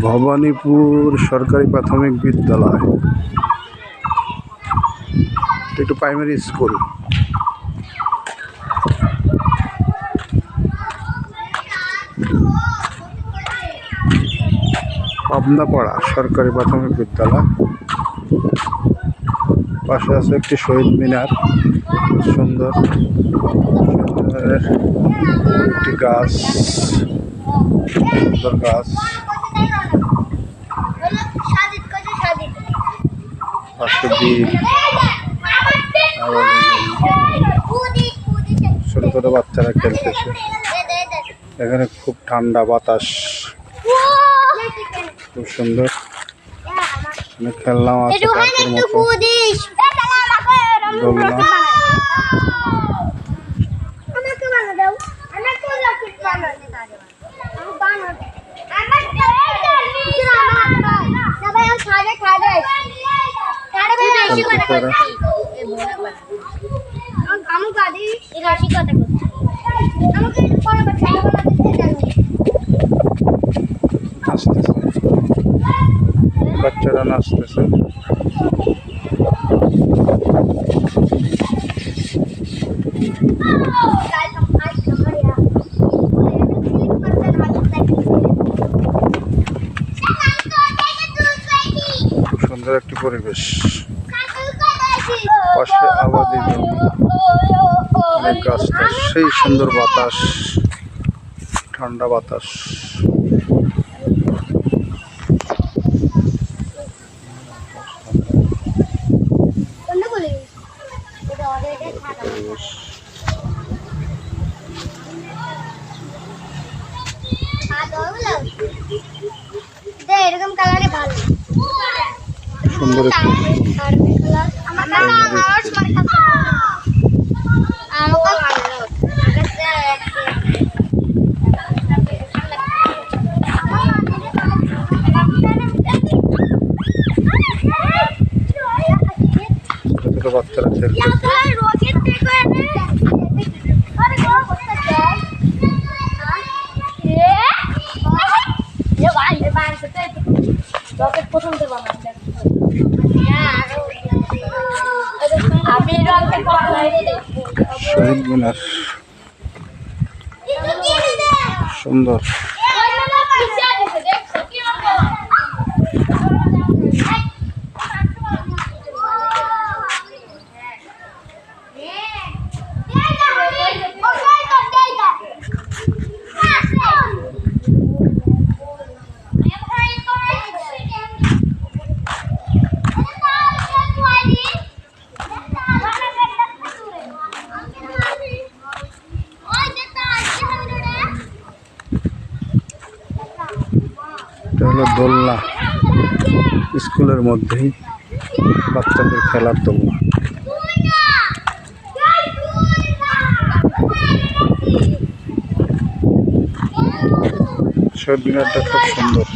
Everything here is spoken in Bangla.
ভবানীপুর সরকারি প্রাথমিক বিদ্যালয়, একটু প্রাইমারি স্কুল। পাবনাপাড়া সরকারি প্রাথমিক বিদ্যালয়। পাশে আছে একটি শহীদ মিনার, সুন্দর একটি গাছ, সুন্দর গাছ। পাশে বিল, ছোট ছোট বাচ্চারা খেলতেছে। এখানে খুব ঠান্ডা বাতাস, খুব সুন্দর। খেললাম আছে পার্কের মতো, দোলনা। বাচ্চারা নাচতেছে। সুন্দর একটি পরিবেশ, পাশে আবাদি জমি, অনেক গাছটা, সেই সুন্দর বাতাস, ঠান্ডা বাতাস। এরকম কালারে ভালো, সুন্দর একটি বাচ্চারা খেলতেছে। শহীদ মিনার সুন্দর। এটা হলো দোলনা, স্কুলের মধ্যেই বাচ্চাদের খেলার দোলনা। শহীদ মিনারটা খুব সুন্দর।